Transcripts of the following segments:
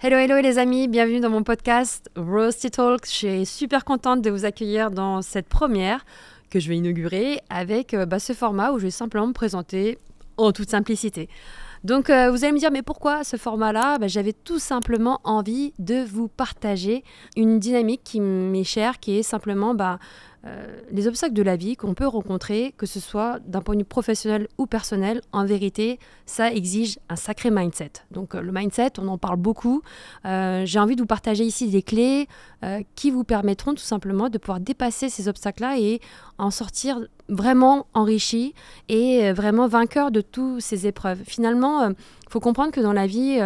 Hello, hello les amis, bienvenue dans mon podcast Roasty Talk. Je suis super contente de vous accueillir dans cette première que je vais inaugurer avec ce format où je vais simplement me présenter en toute simplicité. Donc vous allez me dire, mais pourquoi ce format-là ? J'avais tout simplement envie de vous partager une dynamique qui m'est chère, qui est simplement les obstacles de la vie qu'on peut rencontrer, que ce soit d'un point de vue professionnel ou personnel. En vérité, ça exige un sacré mindset. Donc le mindset, on en parle beaucoup. J'ai envie de vous partager ici des clés qui vous permettront tout simplement de pouvoir dépasser ces obstacles-là et en sortir vraiment enrichi et vraiment vainqueur de toutes ces épreuves. Finalement, faut comprendre que dans la vie,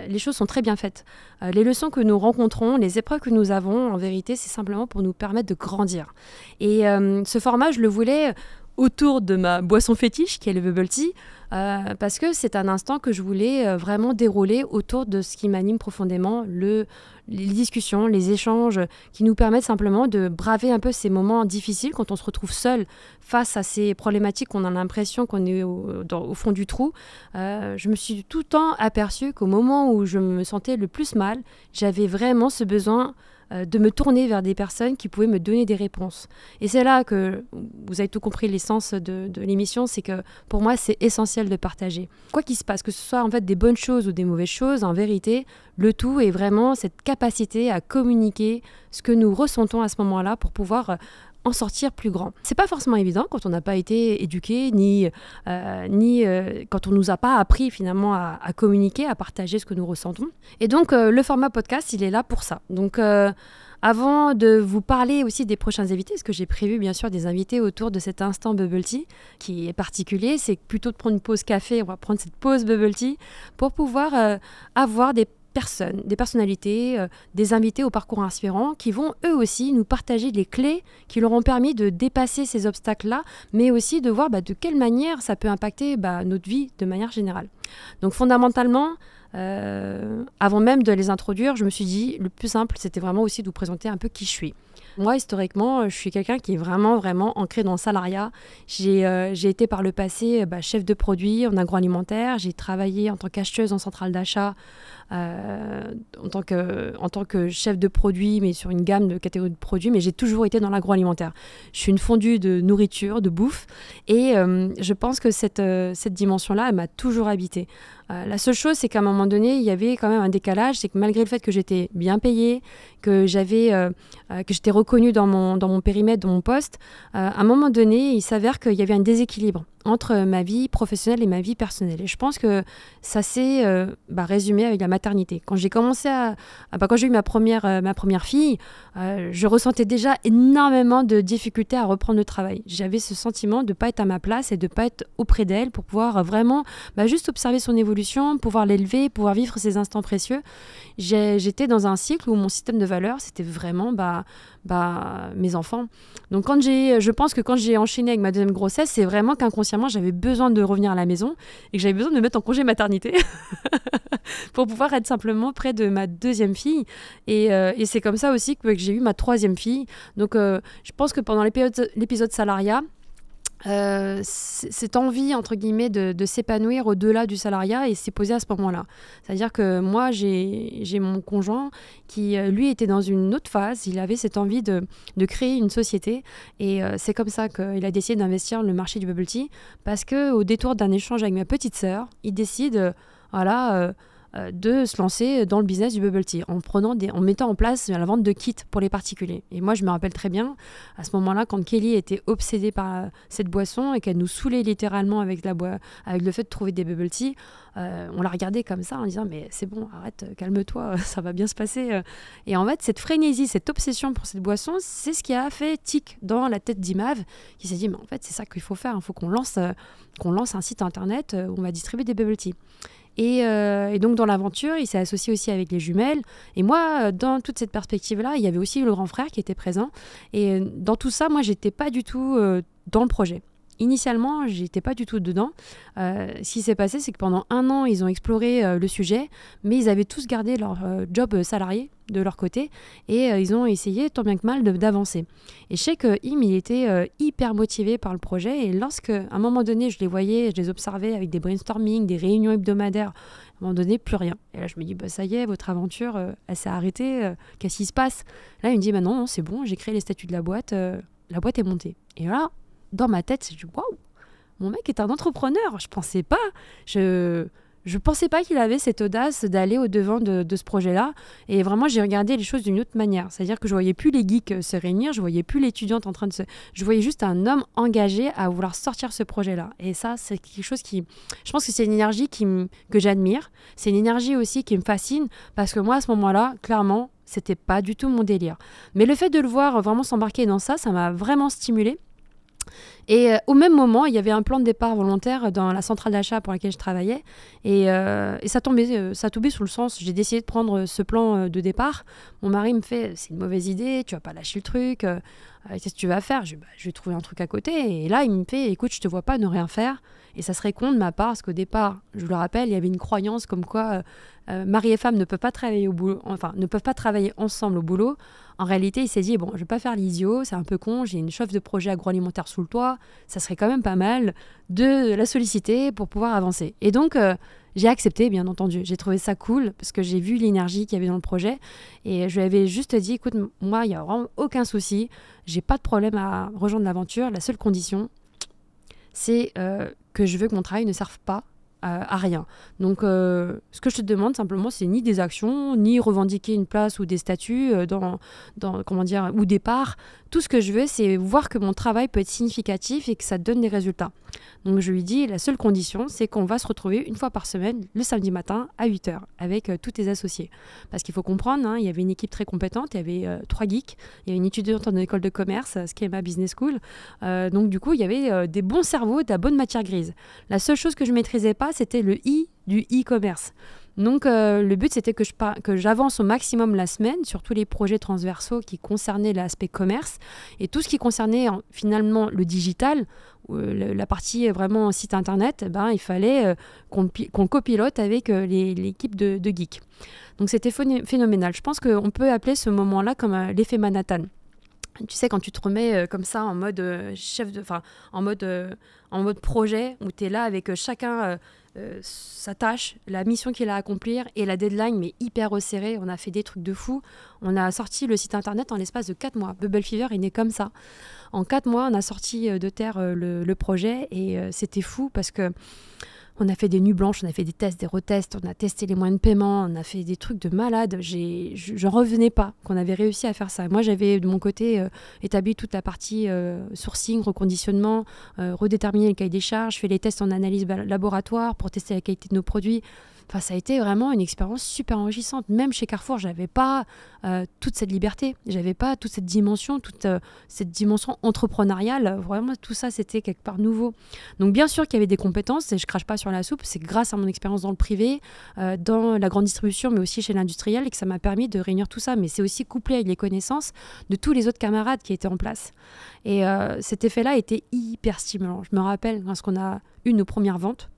les choses sont très bien faites. Les leçons que nous rencontrons, les épreuves que nous avons, en vérité, c'est simplement pour nous permettre de grandir. Et ce format, je le voulais autour de ma boisson fétiche, qui est le bubble tea, parce que c'est un instant que je voulais vraiment dérouler autour de ce qui m'anime profondément, les discussions, les échanges qui nous permettent simplement de braver un peu ces moments difficiles quand on se retrouve seul face à ces problématiques qu'on a l'impression qu'on est au fond du trou. Je me suis tout le temps aperçue qu'au moment où je me sentais le plus mal, j'avais vraiment ce besoin de me tourner vers des personnes qui pouvaient me donner des réponses. Et c'est là que vous avez tout compris, l'essence de l'émission, c'est que pour moi, c'est essentiel de partager. Quoi qu'il se passe, que ce soit en fait des bonnes choses ou des mauvaises choses, en vérité, le tout est vraiment cette capacité à communiquer ce que nous ressentons à ce moment-là pour pouvoir en sortir plus grand. C'est pas forcément évident quand on n'a pas été éduqué, ni quand on nous a pas appris finalement à communiquer, à partager ce que nous ressentons. Et donc le format podcast, il est là pour ça. Donc avant de vous parler aussi des prochains invités, parce que j'ai prévu bien sûr des invités autour de cet instant bubble tea qui est particulier, c'est plutôt de prendre une pause café, on va prendre cette pause bubble tea pour pouvoir avoir des personnes, des personnalités, des invités au parcours inspirant qui vont eux aussi nous partager les clés qui leur ont permis de dépasser ces obstacles-là, mais aussi de voir de quelle manière ça peut impacter notre vie de manière générale. Donc fondamentalement, avant même de les introduire, je me suis dit le plus simple, c'était vraiment aussi de vous présenter un peu qui je suis. Moi, historiquement, je suis quelqu'un qui est vraiment ancré dans le salariat. J'ai été par le passé chef de produit en agroalimentaire. J'ai travaillé en tant qu'acheteuse en centrale d'achat, en tant que chef de produit, mais sur une gamme de catégories de produits. Mais j'ai toujours été dans l'agroalimentaire. Je suis une fondue de nourriture, de bouffe. Et je pense que cette dimension-là, elle m'a toujours habitée. La seule chose, c'est qu'à un moment donné, il y avait quand même un décalage. C'est que malgré le fait que j'étais bien payée, que j'étais reconnue dans mon périmètre, dans mon poste, à un moment donné, il s'avère qu'il y avait un déséquilibre entre ma vie professionnelle et ma vie personnelle. Et je pense que ça s'est résumé avec la maternité. Quand j'ai commencé quand j'ai eu ma première fille, je ressentais déjà énormément de difficultés à reprendre le travail. J'avais ce sentiment de ne pas être à ma place et de ne pas être auprès d'elle pour pouvoir vraiment juste observer son évolution, pouvoir l'élever, pouvoir vivre ces instants précieux. J'étais dans un cycle où mon système de valeurs, c'était vraiment mes enfants. Donc je pense que quand j'ai enchaîné avec ma deuxième grossesse, c'est vraiment qu'inconsciemment, j'avais besoin de revenir à la maison et que j'avais besoin de me mettre en congé maternité pour pouvoir être simplement près de ma deuxième fille. Et c'est comme ça aussi que j'ai eu ma troisième fille. Donc je pense que pendant l'épisode salariat, cette envie entre guillemets de s'épanouir au-delà du salariat et s'est posée à ce moment-là. C'est-à-dire que moi j'ai mon conjoint qui lui était dans une autre phase, il avait cette envie de créer une société et c'est comme ça qu'il a décidé d'investir le marché du bubble tea parce qu'au détour d'un échange avec ma petite sœur, il décide de se lancer dans le business du bubble tea en mettant en place la vente de kits pour les particuliers. Et moi, je me rappelle très bien, à ce moment-là, quand Kelly était obsédée par cette boisson et qu'elle nous saoulait littéralement avec le fait de trouver des bubble tea, on la regardait comme ça en disant « mais c'est bon, arrête, calme-toi, ça va bien se passer ». Et en fait, cette frénésie, cette obsession pour cette boisson, c'est ce qui a fait tic dans la tête d'Imave, qui s'est dit « mais en fait, c'est ça qu'il faut faire, il faut qu'on lance un site internet où on va distribuer des bubble tea ». Et donc, dans l'aventure, il s'est associé aussi avec les jumelles. Et moi, dans toute cette perspective-là, il y avait aussi le grand frère qui était présent. Et dans tout ça, moi, j'étais pas du tout dans le projet. initialement, j'étais pas du tout dedans. Ce qui s'est passé, c'est que pendant 1 an, ils ont exploré le sujet, mais ils avaient tous gardé leur job salarié de leur côté et ils ont essayé tant bien que mal d'avancer. Et je sais que il était hyper motivé par le projet et lorsque, à un moment donné, je les voyais, je les observais avec des brainstorming, des réunions hebdomadaires, à un moment donné, plus rien. Et là, je me dis, ça y est, votre aventure, elle s'est arrêtée, qu'est-ce qui se passe? Là, il me dit, non, c'est bon, j'ai créé les statuts de la boîte est montée. Et là, dans ma tête, je dis, waouh, mon mec est un entrepreneur. Je pensais pas. Je pensais pas qu'il avait cette audace d'aller au-devant de ce projet-là. Et vraiment, j'ai regardé les choses d'une autre manière. C'est-à-dire que je voyais plus les geeks se réunir, je voyais plus l'étudiante en train de se... Je voyais juste un homme engagé à vouloir sortir ce projet-là. Et ça, c'est quelque chose qui... Je pense que c'est une énergie que j'admire. C'est une énergie aussi qui me fascine parce que moi, à ce moment-là, clairement, c'était pas du tout mon délire. Mais le fait de le voir vraiment s'embarquer dans ça, ça m'a vraiment stimulée. Et au même moment, il y avait un plan de départ volontaire dans la centrale d'achat pour laquelle je travaillais. Et ça tombait sous le sens. J'ai décidé de prendre ce plan de départ. Mon mari me fait, c'est une mauvaise idée, tu vas pas lâcher le truc. Qu'est-ce que tu vas faire? Je vais trouver un truc à côté. Et là, il me fait, écoute, je te vois pas ne rien faire. Et ça serait con de ma part, parce qu'au départ, je vous le rappelle, il y avait une croyance comme quoi mari et femme ne peuvent pas travailler au boulot, enfin, ne peuvent pas travailler ensemble au boulot. En réalité, il s'est dit, bon, je vais pas faire l'idiot, c'est un peu con, j'ai une chef de projet agroalimentaire sous le toit, ça serait quand même pas mal de la solliciter pour pouvoir avancer. Et donc, j'ai accepté, bien entendu. J'ai trouvé ça cool parce que j'ai vu l'énergie qu'il y avait dans le projet et je lui avais juste dit, écoute, moi, il n'y a vraiment aucun souci, j'ai pas de problème à rejoindre l'aventure, la seule condition, c'est que je veux que mon travail ne serve pas à rien. Donc, ce que je te demande simplement, c'est ni des actions, ni revendiquer une place ou des statuts comment dire, ou des parts. Tout ce que je veux, c'est voir que mon travail peut être significatif et que ça donne des résultats. Donc, je lui dis, la seule condition, c'est qu'on va se retrouver une fois par semaine, le samedi matin, à 8h, avec tous tes associés. Parce qu'il faut comprendre, il y avait une équipe très compétente, il y avait 3 geeks, il y avait une étudiante en école de commerce, Schema Business School. Donc, du coup, il y avait des bons cerveaux, de la bonne matière grise. La seule chose que je ne maîtrisais pas, c'était le I du e-commerce. Donc, le but, c'était que j'avance au maximum la semaine sur tous les projets transversaux qui concernaient l'aspect commerce et tout ce qui concernait finalement le digital, la partie vraiment site internet, il fallait qu'on copilote avec l'équipe de geeks. Donc, c'était phénoménal. Je pense qu'on peut appeler ce moment-là comme l'effet Manhattan. Tu sais, quand tu te remets comme ça en mode en mode projet, où tu es là avec chacun sa tâche, la mission qu'il a à accomplir et la deadline, mais hyper resserrée. On a fait des trucs de fou. On a sorti le site internet en l'espace de 4 mois. Bubble Fever est né comme ça. En 4 mois, on a sorti de terre le projet et c'était fou parce que on a fait des nuits blanches, on a fait des tests, des retests, on a testé les moyens de paiement, on a fait des trucs de malade. Je revenais pas qu'on avait réussi à faire ça. Moi, j'avais de mon côté établi toute la partie sourcing, reconditionnement, redéterminer le cahier des charges, fait les tests en analyse laboratoire pour tester la qualité de nos produits. Enfin, ça a été vraiment une expérience super enrichissante. Même chez Carrefour, j'avais pas toute cette liberté, j'avais pas toute cette dimension entrepreneuriale. Vraiment, tout ça, c'était quelque part nouveau. Donc, bien sûr qu'il y avait des compétences, et je crache pas sur la soupe. C'est grâce à mon expérience dans le privé, dans la grande distribution, mais aussi chez l'industriel, et que ça m'a permis de réunir tout ça. Mais c'est aussi couplé avec les connaissances de tous les autres camarades qui étaient en place. Et cet effet-là était hyper stimulant. Je me rappelle lorsqu'on a eu nos premières ventes,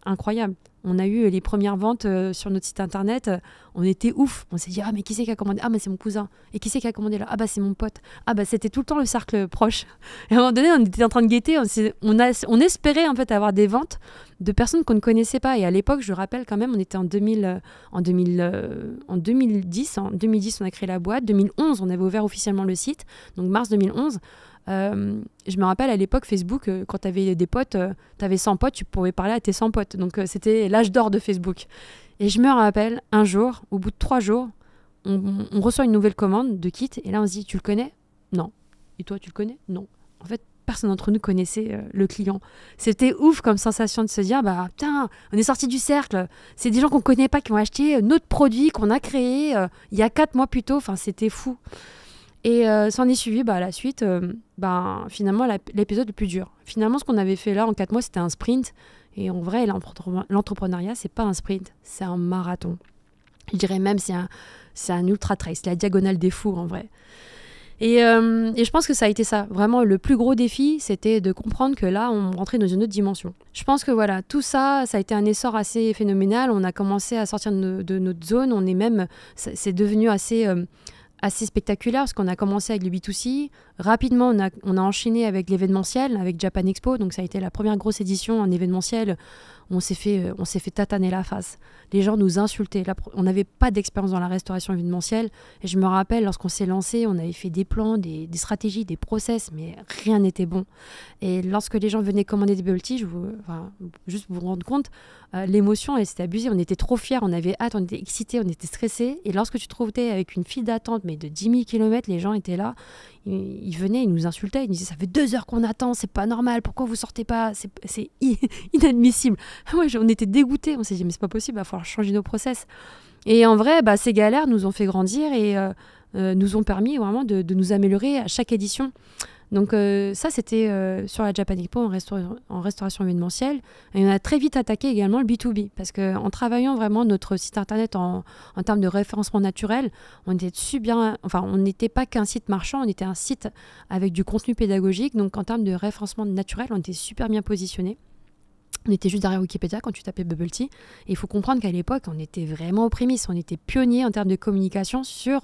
incroyable. On a eu les premières ventes sur notre site internet. On était ouf. On s'est dit, mais qui c'est qui a commandé? Mais c'est mon cousin. Et qui c'est qui a commandé là? C'est mon pote. C'était tout le temps le cercle proche. Et à un moment donné, on était en train de guetter. On espérait en fait avoir des ventes de personnes qu'on ne connaissait pas. Et à l'époque, je rappelle quand même, on était en 2010. En 2010, on a créé la boîte. 2011, on avait ouvert officiellement le site. Donc mars 2011. Je me rappelle à l'époque Facebook, quand tu avais des potes, tu avais 100 potes, tu pouvais parler à tes 100 potes. Donc c'était l'âge d'or de Facebook. Et je me rappelle, un jour, au bout de 3 jours, on reçoit une nouvelle commande de kit. Et là, on se dit, tu le connais? Non. Et toi, tu le connais? Non. En fait, personne d'entre nous connaissait le client. C'était ouf comme sensation de se dire, putain, on est sorti du cercle. C'est des gens qu'on ne connaît pas qui ont acheté notre produit qu'on a créé il y a 4 mois plus tôt. Enfin, c'était fou. Et s'en est suivi la suite, finalement, l'épisode le plus dur. Finalement, ce qu'on avait fait là en 4 mois, c'était un sprint. Et en vrai, l'entrepreneuriat, c'est pas un sprint, c'est un marathon. Je dirais même, c'est un ultra trail, c'est la diagonale des fous en vrai. Et je pense que ça a été ça. Vraiment, le plus gros défi, c'était de comprendre que là, on rentrait dans une autre dimension. Je pense que voilà, tout ça, ça a été un essor assez phénoménal. On a commencé à sortir de notre zone. C'est devenu assez spectaculaire parce qu'on a commencé avec le B2C. Rapidement, on a enchaîné avec l'événementiel, avec Japan Expo. Donc, ça a été la première grosse édition en événementiel. On s'est fait tataner la face. Les gens nous insultaient. On n'avait pas d'expérience dans la restauration événementielle. Et je me rappelle, lorsqu'on s'est lancé, on avait fait des plans, des stratégies, des process, mais rien n'était bon. Et lorsque les gens venaient commander des bubble tea, juste pour vous rendre compte, l'émotion, c'était abusé. On était trop fiers, on avait hâte, on était excités, on était stressés. Et lorsque tu te trouvais avec une file d'attente, mais de 10 000 km, les gens étaient là. Ils venaient, ils nous insultaient, ils nous disaient ça fait 2 heures qu'on attend, c'est pas normal, pourquoi vous sortez pas, c'est inadmissible. On était dégoûtés, on s'est dit mais c'est pas possible, il va falloir changer nos process. Et en vrai, ces galères nous ont fait grandir et nous ont permis vraiment de nous améliorer à chaque édition. Donc ça, c'était sur la Japan Expo en restauration événementielle. Et on a très vite attaqué également le B2B parce qu'en travaillant vraiment notre site internet en termes de référencement naturel, on n'était pas qu'un site marchand, on était un site avec du contenu pédagogique. Donc en termes de référencement naturel, on était super bien positionné. On était juste derrière Wikipédia quand tu tapais Bubble Tea. Et il faut comprendre qu'à l'époque, on était vraiment aux prémices. On était pionniers en termes de communication sur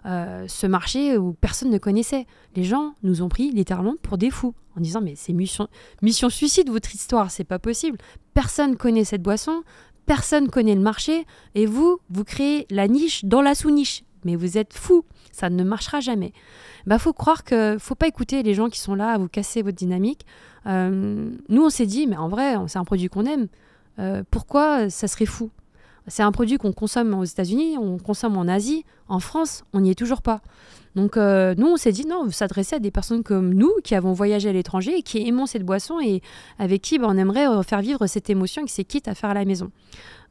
ce marché où personne ne connaissait. Les gens nous ont pris littéralement pour des fous en disant mais c'est mission suicide votre histoire, c'est pas possible. Personne connaît cette boisson, personne connaît le marché et vous créez la niche dans la sous-niche. Mais vous êtes fous, ça ne marchera jamais. Faut croire que faut pas écouter les gens qui sont là à vous casser votre dynamique. Nous on s'est dit mais en vrai c'est un produit qu'on aime. Pourquoi ça serait fou? C'est un produit qu'on consomme aux États-Unis, on consomme en Asie, en France, on n'y est toujours pas. Donc nous, on s'est dit non, on s'adressait à des personnes comme nous qui avons voyagé à l'étranger et qui aimons cette boisson et avec qui on aimerait faire vivre cette émotion qui c'est quitte à faire à la maison.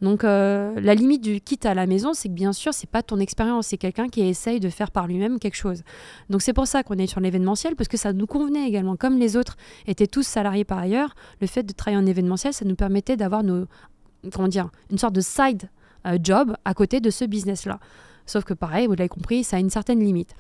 Donc la limite du quitte à la maison, c'est que bien sûr, c'est pas ton expérience, c'est quelqu'un qui essaye de faire par lui-même quelque chose. Donc c'est pour ça qu'on est sur l'événementiel, parce que ça nous convenait également. Comme les autres étaient tous salariés par ailleurs, le fait de travailler en événementiel, ça nous permettait d'avoir une sorte de side job à côté de ce business-là. Sauf que pareil, vous l'avez compris, ça a une certaine limite.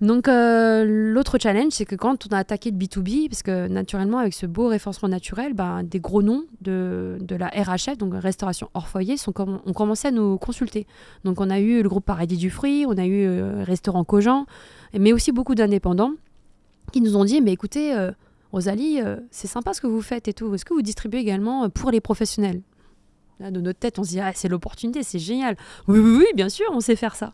Donc l'autre challenge, c'est que quand on a attaqué le B2B, parce que naturellement avec ce beau référencement naturel, des gros noms de la RHF, donc restauration hors foyer, ont commencé à nous consulter. Donc on a eu le groupe Paradis du Fruit, on a eu Restaurant Cogent, mais aussi beaucoup d'indépendants qui nous ont dit, mais écoutez, Rosalie, c'est sympa ce que vous faites et tout, est-ce que vous distribuez également pour les professionnels ? Là, de notre tête, on se dit, c'est l'opportunité, c'est génial. Oui, bien sûr, on sait faire ça.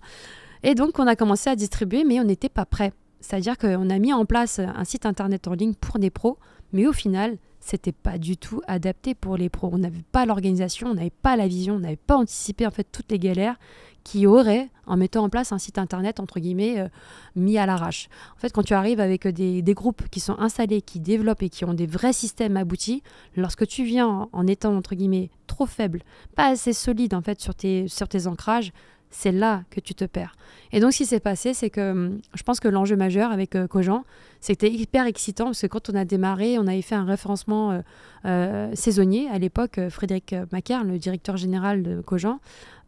Et donc, on a commencé à distribuer, mais on n'était pas prêt. C'est-à-dire qu'on a mis en place un site internet en ligne pour des pros, mais au final, c'était pas du tout adapté pour les pros. On n'avait pas l'organisation, on n'avait pas la vision, on n'avait pas anticipé en fait toutes les galères qui auraient en mettant en place un site internet entre guillemets mis à l'arrache. En fait, quand tu arrives avec des groupes qui sont installés, qui développent et qui ont des vrais systèmes aboutis, lorsque tu viens en étant entre guillemets trop faible, pas assez solide en fait sur tes ancrages, c'est là que tu te perds. Et donc, ce qui s'est passé, c'est que je pense que l'enjeu majeur avec Cogent, c'était hyper excitant parce que quand on a démarré, on avait fait un référencement saisonnier. À l'époque, Frédéric Macaire, le directeur général de Cogent,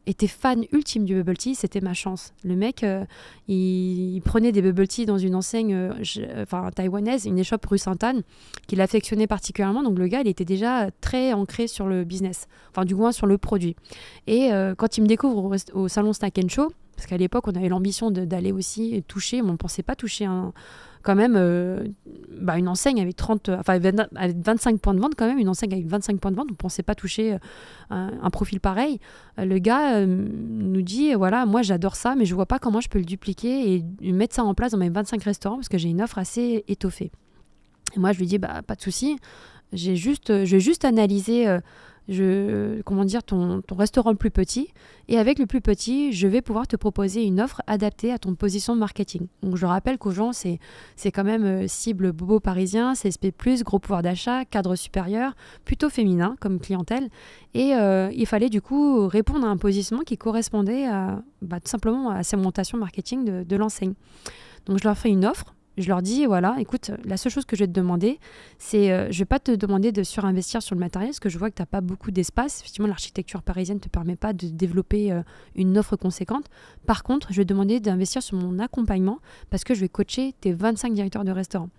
était fan ultime du bubble tea, c'était ma chance. Le mec, il prenait des bubble tea dans une enseigne taïwanaise, une échoppe rue Sainte-Anne, qu'il affectionnait particulièrement. Donc le gars, il était déjà très ancré sur le business, enfin du moins sur le produit. Et quand il me découvre au salon Snack & Show, parce qu'à l'époque, on avait l'ambition d'aller aussi toucher, mais on ne pensait pas toucher quand même une enseigne avec 25 points de vente quand même, une enseigne avec 25 points de vente, on ne pensait pas toucher un profil pareil. Le gars nous dit, voilà, moi j'adore ça, mais je ne vois pas comment je peux le dupliquer et mettre ça en place dans mes 25 restaurants parce que j'ai une offre assez étoffée. Et moi je lui dis, pas de souci, je vais juste analyser ton restaurant le plus petit, et avec le plus petit, je vais pouvoir te proposer une offre adaptée à ton position de marketing. Donc je rappelle qu'Cogent, c'est quand même cible bobo parisien, CSP+, gros pouvoir d'achat, cadre supérieur, plutôt féminin comme clientèle, et il fallait du coup répondre à un positionnement qui correspondait tout simplement à la segmentation marketing de l'enseigne. Donc je leur fais une offre Je leur dis, voilà, écoute, la seule chose que je vais te demander, c'est, je ne vais pas te demander de surinvestir sur le matériel, parce que je vois que tu n'as pas beaucoup d'espace. Effectivement, l'architecture parisienne ne te permet pas de développer une offre conséquente. Par contre, je vais te demander d'investir sur mon accompagnement, parce que je vais coacher tes 25 directeurs de restaurants.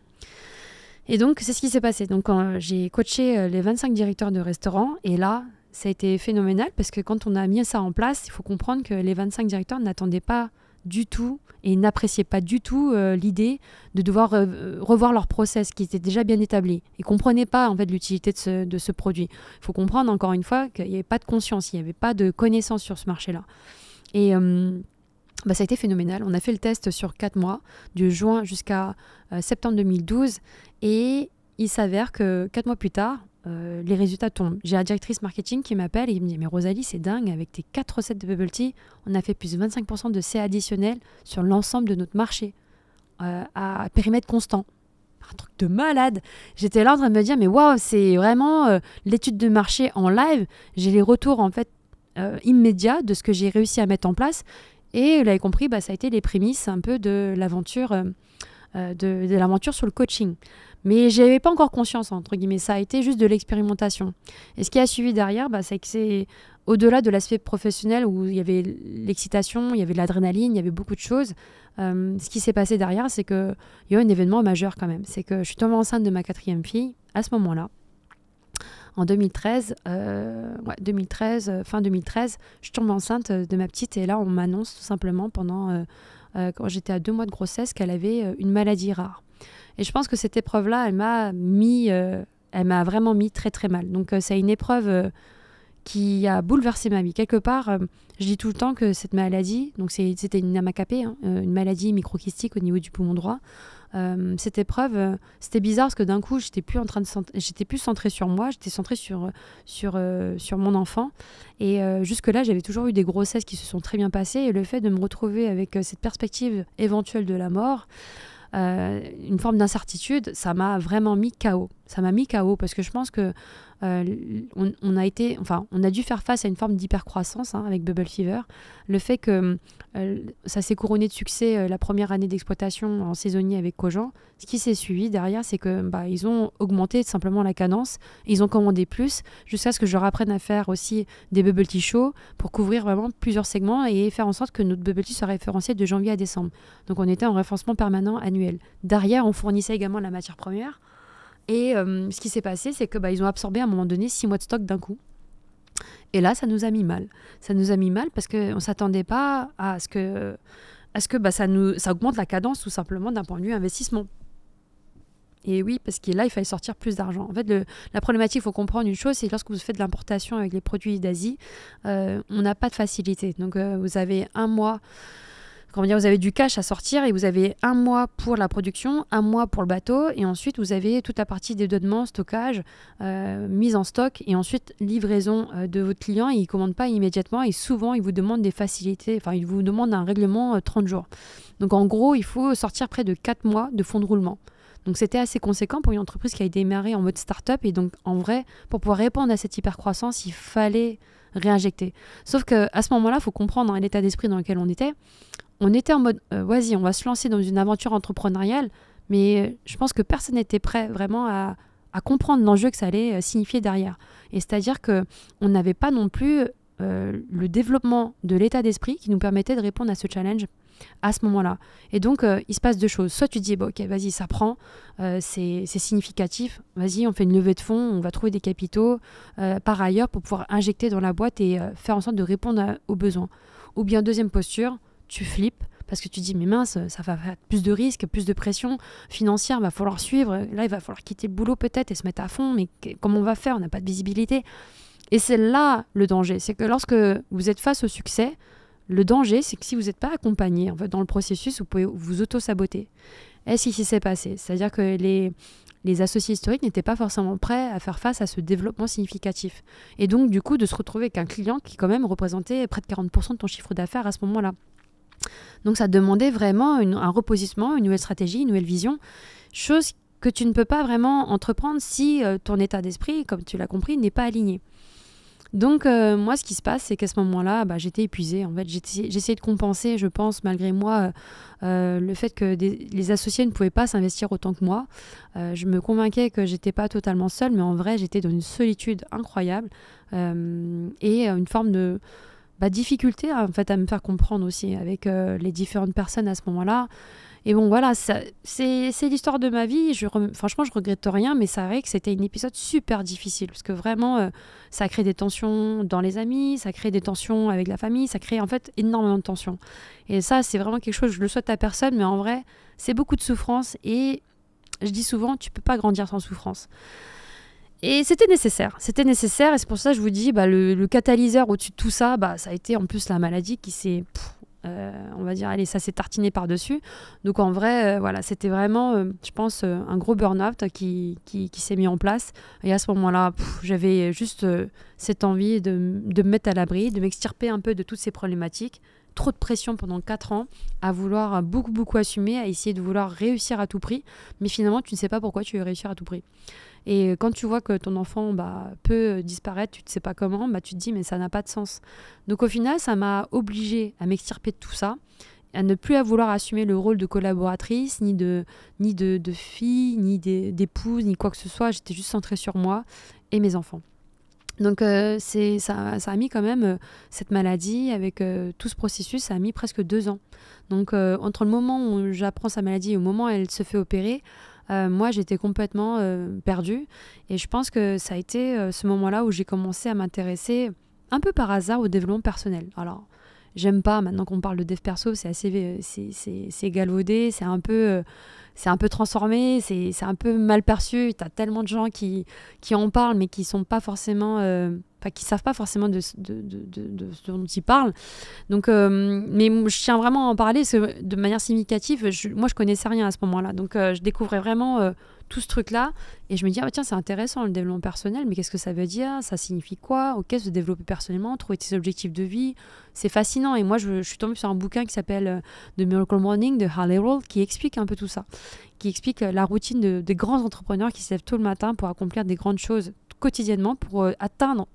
Et donc, c'est ce qui s'est passé. Donc, j'ai coaché les 25 directeurs de restaurants, et là, ça a été phénoménal, parce que quand on a mis ça en place, il faut comprendre que les 25 directeurs n'attendaient pas du tout et n'appréciaient pas du tout l'idée de devoir revoir leur process qui était déjà bien établi. Ils ne comprenaient pas en fait l'utilité de ce produit. Il faut comprendre encore une fois qu'il n'y avait pas de conscience, il n'y avait pas de connaissance sur ce marché-là. Et ça a été phénoménal. On a fait le test sur 4 mois, de juin jusqu'à septembre 2012, et il s'avère que 4 mois plus tard, les résultats tombent. J'ai la directrice marketing qui m'appelle et il me dit « Mais Rosalie, c'est dingue, avec tes 4 recettes de bubble tea, on a fait plus de 25% de CA additionnel sur l'ensemble de notre marché, à périmètre constant. » Un truc de malade. J'étais là en train de me dire « Mais waouh, c'est vraiment l'étude de marché en live. » J'ai les retours en fait immédiats de ce que j'ai réussi à mettre en place. Et vous l'avez compris, ça a été les prémices un peu de l'aventure de l'aventure sur le coaching. Mais je n'avais pas encore conscience, entre guillemets. Ça a été juste de l'expérimentation. Et ce qui a suivi derrière, c'est que c'est au-delà de l'aspect professionnel où il y avait l'excitation, il y avait de l'adrénaline, il y avait beaucoup de choses. Ce qui s'est passé derrière, c'est qu'il y a eu un événement majeur quand même. C'est que je suis tombée enceinte de ma 4e fille à ce moment-là. En 2013, fin 2013, je tombe enceinte de ma petite et là, on m'annonce tout simplement quand j'étais à 2 mois de grossesse qu'elle avait une maladie rare. Et je pense que cette épreuve-là, elle m'a vraiment mis très très mal. Donc c'est une épreuve qui a bouleversé ma vie. Quelque part, je dis tout le temps que cette maladie, donc c'était une AMKP, une maladie microkystique au niveau du poumon droit. Cette épreuve, c'était bizarre parce que d'un coup, j'étais plus centrée sur moi, j'étais centrée sur mon enfant. Et jusque-là, j'avais toujours eu des grossesses qui se sont très bien passées. Et le fait de me retrouver avec cette perspective éventuelle de la mort, une forme d'incertitude, ça m'a vraiment mis KO. Ça m'a mis KO parce que je pense que on a dû faire face à une forme d'hypercroissance avec Bubble Fever. Le fait que ça s'est couronné de succès la première année d'exploitation en saisonnier avec Cogent. Ce qui s'est suivi derrière, c'est que ils ont augmenté simplement la cadence. Ils ont commandé plus jusqu'à ce que je leur apprenne à faire aussi des Bubble Tea Shows pour couvrir vraiment plusieurs segments et faire en sorte que notre Bubble Tea soit référencé de janvier à décembre. Donc on était en référencement permanent annuel. Derrière, on fournissait également la matière première. Et ce qui s'est passé, c'est que ils ont absorbé à un moment donné 6 mois de stock d'un coup. Et là, ça nous a mis mal. Ça nous a mis mal parce qu'on ne s'attendait pas à ce que ça augmente la cadence tout simplement d'un point de vue investissement. Et oui, parce que là, il fallait sortir plus d'argent. En fait, la problématique, il faut comprendre une chose, c'est que lorsque vous faites de l'importation avec les produits d'Asie, on n'a pas de facilité. Donc, vous avez un mois... vous avez du cash à sortir et vous avez 1 mois pour la production, 1 mois pour le bateau et ensuite vous avez toute la partie dédonnement, stockage, mise en stock et ensuite livraison de votre client. Il ne commande pas immédiatement et souvent il vous demande des facilités, il vous demande un règlement 30 jours. Donc en gros, il faut sortir près de 4 mois de fonds de roulement. Donc c'était assez conséquent pour une entreprise qui a démarré en mode start-up et donc en vrai, pour pouvoir répondre à cette hypercroissance, il fallait réinjecter. Sauf qu'à ce moment-là, il faut comprendre l'état d'esprit dans lequel on était. On était en mode, vas-y, on va se lancer dans une aventure entrepreneuriale, mais je pense que personne n'était prêt vraiment à comprendre l'enjeu que ça allait signifier derrière. Et c'est-à-dire qu'on n'avait pas non plus le développement de l'état d'esprit qui nous permettait de répondre à ce challenge à ce moment-là. Et donc, il se passe 2 choses. Soit tu te dis, ok, vas-y, ça prend, c'est significatif, vas-y, on fait une levée de fonds, on va trouver des capitaux par ailleurs pour pouvoir injecter dans la boîte et faire en sorte de répondre aux besoins. Ou bien, deuxième posture, tu flippes parce que tu dis mais mince, ça va faire plus de risques, plus de pression financière, il va falloir suivre, là il va falloir quitter le boulot peut-être et se mettre à fond, mais comment on va faire, on n'a pas de visibilité. Et c'est là le danger, c'est que lorsque vous êtes face au succès, le danger c'est que si vous n'êtes pas accompagné en fait, dans le processus, vous pouvez vous auto-saboter. Est-ce qu'il s'est passé? C'est-à-dire que les associés historiques n'étaient pas forcément prêts à faire face à ce développement significatif. Et donc du coup de se retrouver avec un client qui quand même représentait près de 40% de ton chiffre d'affaires à ce moment-là. Donc ça demandait vraiment un repositionnement, une nouvelle stratégie, une nouvelle vision, chose que tu ne peux pas vraiment entreprendre si ton état d'esprit, comme tu l'as compris, n'est pas aligné. Donc, moi, ce qui se passe, c'est qu'à ce moment-là, j'étais épuisée. En fait, j'essayais de compenser, je pense, malgré moi, le fait que les associés ne pouvaient pas s'investir autant que moi. Je me convainquais que j'étais pas totalement seule, mais en vrai, j'étais dans une solitude incroyable et une forme de difficulté en fait, à me faire comprendre aussi avec les différentes personnes à ce moment-là. Et bon, voilà, c'est l'histoire de ma vie. Franchement, je regrette rien, mais c'est vrai que c'était un épisode super difficile parce que vraiment, ça crée des tensions dans les amis, ça crée des tensions avec la famille, ça crée en fait énormément de tensions. Et ça, c'est vraiment quelque chose, je le souhaite à personne, mais en vrai, c'est beaucoup de souffrance et je dis souvent, tu peux pas grandir sans souffrance. Et c'était nécessaire et c'est pour ça que je vous dis, le catalyseur au-dessus de tout ça, ça a été en plus la maladie qui s'est... on va dire, allez, ça s'est tartiné par-dessus. Donc en vrai, voilà, c'était vraiment, je pense, un gros burn-out qui s'est mis en place. Et à ce moment-là, j'avais juste cette envie de me mettre à l'abri, de m'extirper un peu de toutes ces problématiques. Trop de pression pendant 4 ans, à vouloir beaucoup assumer, à essayer de vouloir réussir à tout prix. Mais finalement, tu ne sais pas pourquoi tu veux réussir à tout prix. Et quand tu vois que ton enfant peut disparaître, tu ne sais pas comment, tu te dis mais ça n'a pas de sens. Donc au final, ça m'a obligée à m'extirper de tout ça, à ne plus à vouloir assumer le rôle de collaboratrice, ni de fille, ni d'épouse, ni quoi que ce soit. J'étais juste centrée sur moi et mes enfants. Donc ça a mis quand même cette maladie, avec tout ce processus, ça a mis presque 2 ans. Donc entre le moment où j'apprends sa maladie et au moment où elle se fait opérer, moi j'étais complètement perdue. Et je pense que ça a été ce moment-là où j'ai commencé à m'intéresser un peu par hasard au développement personnel. Alors, j'aime pas, maintenant qu'on parle de dev perso, c'est assez c'est galvaudé, c'est un peu transformé, c'est un peu mal perçu. T'as tellement de gens qui en parlent, mais qui sont pas forcément, qui savent pas forcément de ce dont ils parlent. Donc, mais je tiens vraiment à en parler de manière significative. Moi, je connaissais rien à ce moment-là, donc je découvrais vraiment tout ce truc-là, et je me dis tiens, c'est intéressant le développement personnel, mais qu'est-ce que ça veut dire, ça signifie quoi, ok, se développer personnellement, trouver tes objectifs de vie, c'est fascinant. Et moi je suis tombée sur un bouquin qui s'appelle The Miracle Morning de Hal Elrod, qui explique un peu tout ça, qui explique la routine des grands entrepreneurs qui se lèvent tôt le matin pour accomplir des grandes choses quotidiennement, pour atteindre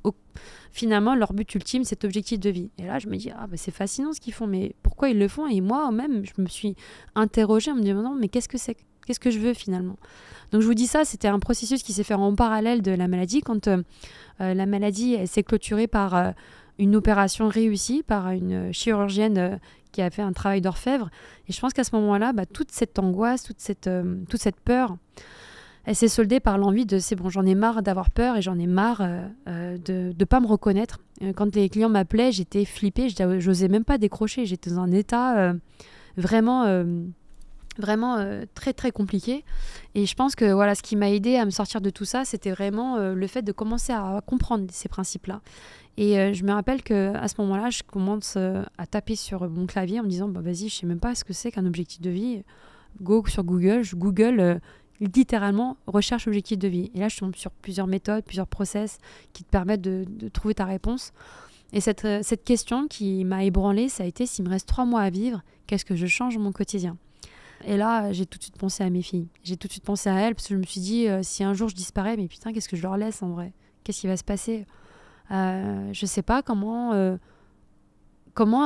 finalement leur but ultime, cet objectif de vie. Et là je me dis c'est fascinant ce qu'ils font, mais pourquoi ils le font? Et moi même je me suis interrogée en me demandant mais qu'est-ce que je veux finalement? Donc je vous dis ça, c'était un processus qui s'est fait en parallèle de la maladie. Quand la maladie elle s'est clôturée par une opération réussie, par une chirurgienne qui a fait un travail d'orfèvre. Et je pense qu'à ce moment-là, toute cette angoisse, toute cette peur, elle s'est soldée par l'envie de c'est bon, j'en ai marre d'avoir peur et j'en ai marre de ne pas me reconnaître. Quand les clients m'appelaient, j'étais flippée, j'osais même pas décrocher. J'étais dans un état vraiment très très compliqué. Et je pense que voilà, ce qui m'a aidé à me sortir de tout ça, c'était vraiment le fait de commencer à comprendre ces principes-là. Et je me rappelle qu'à ce moment-là, je commence à taper sur mon clavier en me disant vas-y, je sais même pas ce que c'est qu'un objectif de vie. Go sur Google, je Google littéralement recherche objectif de vie. Et là, je tombe sur plusieurs méthodes, plusieurs process qui te permettent de trouver ta réponse. Et cette question qui m'a ébranlée, ça a été s'il me reste 3 mois à vivre, qu'est-ce que je change dans mon quotidien? Et là, j'ai tout de suite pensé à mes filles. J'ai tout de suite pensé à elles parce que je me suis dit, si un jour je disparais, mais putain, qu'est-ce que je leur laisse en vrai? Qu'est-ce qui va se passer? Je sais pas comment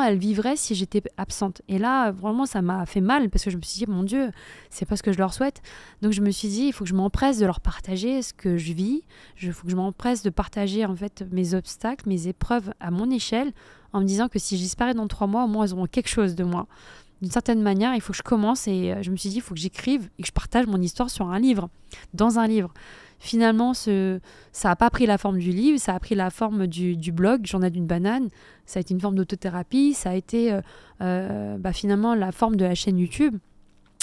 elles vivraient si j'étais absente. Et là, vraiment, ça m'a fait mal parce que je me suis dit, mon Dieu, c'est pas ce que je leur souhaite. Donc je me suis dit, il faut que je m'empresse de leur partager ce que je vis. Il faut que je m'empresse de partager en fait mes obstacles, mes épreuves à mon échelle, en me disant que si je disparais dans 3 mois, au moins elles auront quelque chose de moi. D'une certaine manière, il faut que je commence, et je me suis dit, il faut que j'écrive et que je partage mon histoire sur un livre, dans un livre. Finalement, ça n'a pas pris la forme du livre, ça a pris la forme du blog Journal d'une banane. Ça a été une forme d'autothérapie, ça a été finalement la forme de la chaîne YouTube.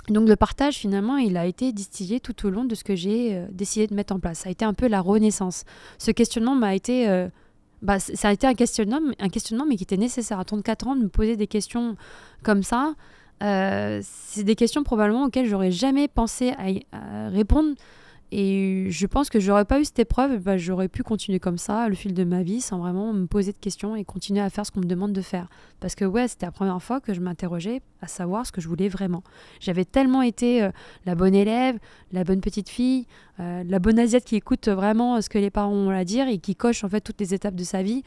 Donc le partage, finalement, il a été distillé tout au long de ce que j'ai décidé de mettre en place. Ça a été un peu la renaissance. Ce questionnement m'a été... ça a été un questionnement, mais qui était nécessaire. À 34 ans, de me poser des questions comme ça, c'est des questions probablement auxquelles j'aurais jamais pensé à répondre Et je pense que j'aurais pas eu cette épreuve, bah, j'aurais pu continuer comme ça, le fil de ma vie, sans vraiment me poser de questions et continuer à faire ce qu'on me demande de faire. Parce que ouais, c'était la première fois que je m'interrogeais à savoir ce que je voulais vraiment. J'avais tellement été la bonne élève, la bonne petite fille, la bonne asiate qui écoute vraiment ce que les parents ont à dire et qui coche en fait toutes les étapes de sa vie.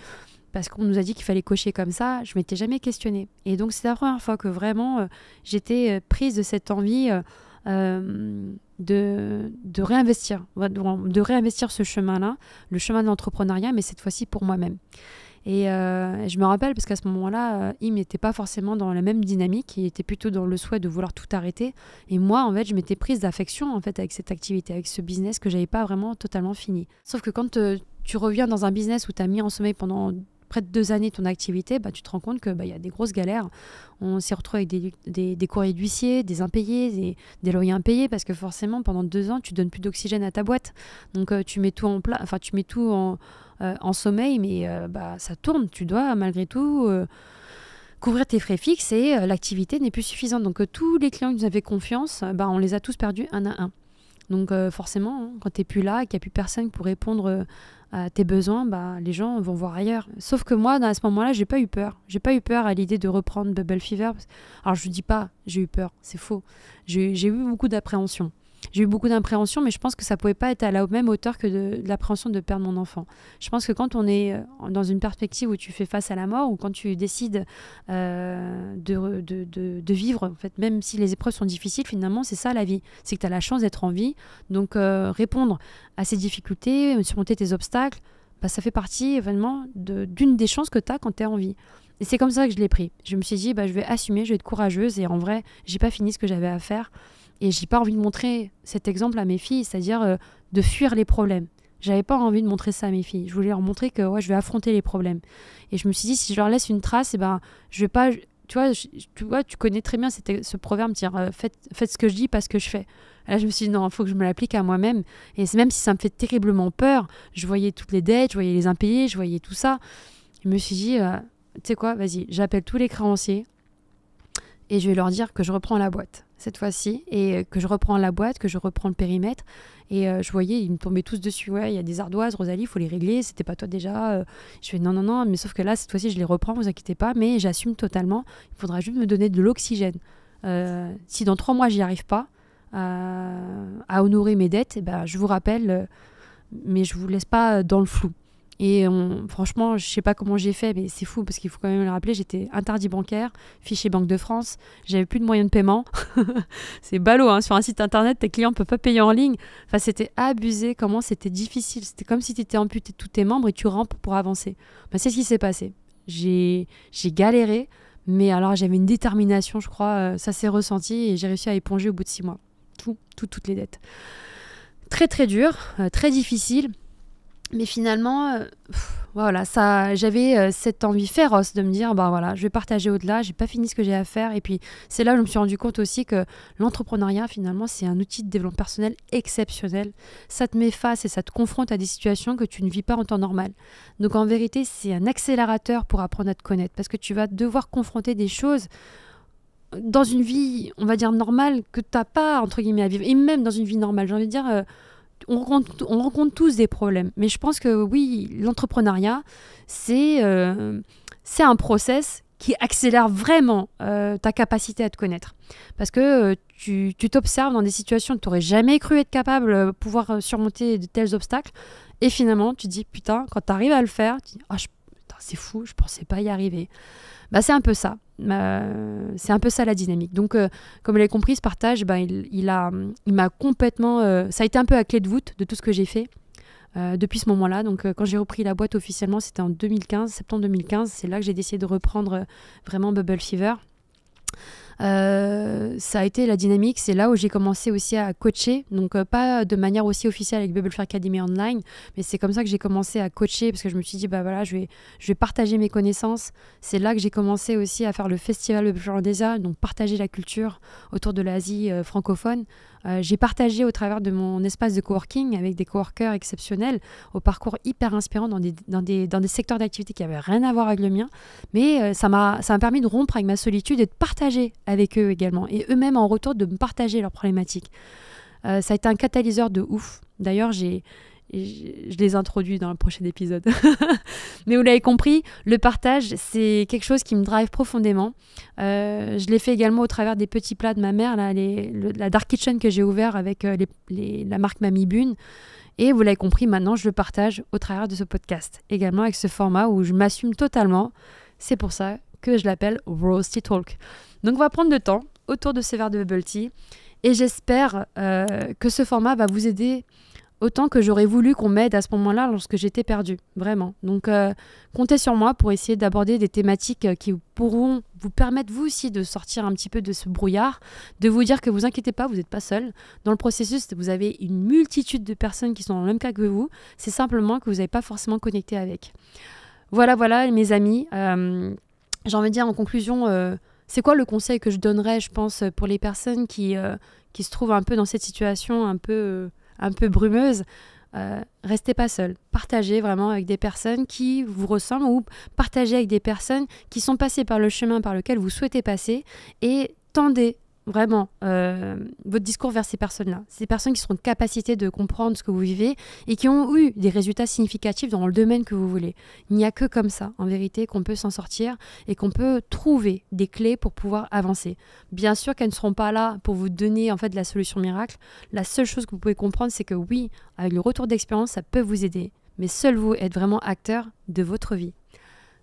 Parce qu'on nous a dit qu'il fallait cocher comme ça, je m'étais jamais questionnée. Et donc c'est la première fois que vraiment j'étais prise de cette envie de réinvestir, de réinvestir ce chemin-là, le chemin de l'entrepreneuriat, mais cette fois-ci pour moi-même. Et je me rappelle parce qu'à ce moment-là, il n'était pas forcément dans la même dynamique, il était plutôt dans le souhait de vouloir tout arrêter. Et moi, en fait, je m'étais prise d'affection en fait avec cette activité, avec ce business que j'avais pas vraiment totalement fini. Sauf que quand tu reviens dans un business où tu as mis en sommeil pendant près de 2 années ton activité, bah, tu te rends compte qu'il y a des grosses galères. On s'est retrouvé avec des courriers d'huissier, des impayés, des loyers impayés, parce que forcément, pendant 2 ans, tu donnes plus d'oxygène à ta boîte. Donc, tu mets tout tu mets tout en sommeil, mais ça tourne. Tu dois, malgré tout, couvrir tes frais fixes et l'activité n'est plus suffisante. Donc, tous les clients qui nous avaient confiance, on les a tous perdus un à un. Donc, forcément, hein, quand tu n'es plus là et qu'il n'y a plus personne pour répondre à tes besoins, les gens vont voir ailleurs. Sauf que moi, à ce moment-là, j'ai pas eu peur. J'ai pas eu peur à l'idée de reprendre Bubble Fever. Alors, je ne dis pas j'ai eu peur, c'est faux. J'ai eu beaucoup d'appréhension. J'ai eu beaucoup d'appréhension, mais je pense que ça pouvait pas être à la même hauteur que de l'appréhension de perdre mon enfant. Je pense que quand on est dans une perspective où tu fais face à la mort, ou quand tu décides de vivre, en fait, même si les épreuves sont difficiles, finalement, c'est ça la vie. C'est que tu as la chance d'être en vie. Donc, répondre à ces difficultés, surmonter tes obstacles, ça fait partie évidemment d'une des chances que tu as quand tu es en vie. Et c'est comme ça que je l'ai pris. Je me suis dit, je vais assumer, je vais être courageuse. Et en vrai, j'ai pas fini ce que j'avais à faire. Et j'ai pas envie de montrer cet exemple à mes filles, c'est-à-dire de fuir les problèmes. J'avais pas envie de montrer ça à mes filles. Je voulais leur montrer que je vais affronter les problèmes. Et je me suis dit, si je leur laisse une trace, je vais pas... Tu vois, tu connais très bien ce proverbe, dire faites ce que je dis, pas ce que je fais. Et là, je me suis dit, non, il faut que je me l'applique à moi-même. Et même si ça me fait terriblement peur, je voyais toutes les dettes, je voyais les impayés, je voyais tout ça. Je me suis dit, tu sais quoi, vas-y, j'appelle tous les créanciers et je vais leur dire que je reprends la boîte cette fois-ci, et que je reprends la boîte, que je reprends le périmètre. Et je voyais, ils me tombaient tous dessus. Ouais, il y a des ardoises, Rosalie, il faut les régler, c'était pas toi déjà. Je fais non, mais sauf que là, cette fois-ci, je les reprends, vous inquiétez pas, mais j'assume totalement. Il faudra juste me donner de l'oxygène. Si dans 3 mois, j'y arrive pas à honorer mes dettes, je vous rappelle, mais je vous laisse pas dans le flou. Et franchement, je sais pas comment j'ai fait, mais c'est fou parce qu'il faut quand même le rappeler, j'étais interdit bancaire, fiché Banque de France, j'avais plus de moyens de paiement. C'est ballot, hein, sur un site internet, tes clients ne peuvent pas payer en ligne. Enfin, c'était abusé, comment c'était difficile. C'était comme si tu étais amputé de tous tes membres et tu rampes pour avancer. C'est ce qui s'est passé. J'ai galéré, mais alors j'avais une détermination, je crois, ça s'est ressenti et j'ai réussi à éponger au bout de 6 mois. Toutes les dettes. Très très dur, très difficile. Mais finalement, voilà, j'avais cette envie féroce de me dire, je vais partager au-delà, j'ai pas fini ce que j'ai à faire. Et puis, c'est là où je me suis rendu compte aussi que l'entrepreneuriat, finalement, c'est un outil de développement personnel exceptionnel. Ça te met face et ça te confronte à des situations que tu ne vis pas en temps normal. Donc, en vérité, c'est un accélérateur pour apprendre à te connaître parce que tu vas devoir confronter des choses dans une vie, on va dire, normale que tu n'as pas, entre guillemets, à vivre. Et même dans une vie normale, j'ai envie de dire... on rencontre tous des problèmes. Mais je pense que oui, l'entrepreneuriat, c'est un process qui accélère vraiment ta capacité à te connaître. Parce que tu t'observes dans des situations que tu n'aurais jamais cru être capable de pouvoir surmonter de tels obstacles. Et finalement, tu te dis, putain, quand tu arrives à le faire, tu te dis, putain, c'est fou, je ne pensais pas y arriver. C'est un peu ça. C'est un peu ça la dynamique. Donc, comme vous l'avez compris, ce partage, il m'a complètement... ça a été un peu la clé de voûte de tout ce que j'ai fait depuis ce moment-là. Donc, quand j'ai repris la boîte officiellement, c'était en 2015, septembre 2015. C'est là que j'ai décidé de reprendre vraiment Bubble Fever. Ça a été la dynamique, c'est là où j'ai commencé aussi à coacher, donc pas de manière aussi officielle avec Bubble Fever Academy Online, mais c'est comme ça que j'ai commencé à coacher parce que je me suis dit je vais partager mes connaissances. C'est là que j'ai commencé aussi à faire le festival Bubble Fever Odessa, donc partager la culture autour de l'Asie francophone. J'ai partagé au travers de mon espace de coworking avec des coworkers exceptionnels au parcours hyper inspirant dans des secteurs d'activité qui n'avaient rien à voir avec le mien, mais ça m'a permis de rompre avec ma solitude et de partager avec eux également, et eux-mêmes en retour de me partager leurs problématiques. Ça a été un catalyseur de ouf. D'ailleurs, je les introduis dans le prochain épisode. Mais vous l'avez compris, le partage, c'est quelque chose qui me drive profondément. Je l'ai fait également au travers des petits plats de ma mère, là, la Dark Kitchen que j'ai ouvert avec la marque Mamie Bune. Et vous l'avez compris, maintenant, je le partage au travers de ce podcast. Également avec ce format où je m'assume totalement. C'est pour ça que je l'appelle Roasty Talk. Donc, on va prendre le temps autour de ce verre de bubble tea. Et j'espère que ce format va vous aider autant que j'aurais voulu qu'on m'aide à ce moment-là lorsque j'étais perdue, vraiment. Donc, comptez sur moi pour essayer d'aborder des thématiques qui pourront vous permettre, vous aussi, de sortir un petit peu de ce brouillard, de vous dire que vous inquiétez pas, vous n'êtes pas seul. Dans le processus, vous avez une multitude de personnes qui sont dans le même cas que vous. C'est simplement que vous n'avez pas forcément connecté avec. Voilà, mes amis. J'ai envie de dire en conclusion, c'est quoi le conseil que je donnerais, je pense, pour les personnes qui se trouvent un peu dans cette situation un peu brumeuse? Restez pas seul. Partagez vraiment avec des personnes qui vous ressemblent ou partagez avec des personnes qui sont passées par le chemin par lequel vous souhaitez passer et tendez vraiment votre discours vers ces personnes-là. Ces personnes qui seront de capacité de comprendre ce que vous vivez et qui ont eu des résultats significatifs dans le domaine que vous voulez. Il n'y a que comme ça, en vérité, qu'on peut s'en sortir et qu'on peut trouver des clés pour pouvoir avancer. Bien sûr qu'elles ne seront pas là pour vous donner en fait la solution miracle. La seule chose que vous pouvez comprendre, c'est que oui, avec le retour d'expérience, ça peut vous aider. Mais seul vous êtes vraiment acteur de votre vie.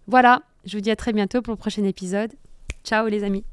Voilà, je vous dis à très bientôt pour le prochain épisode. Ciao les amis.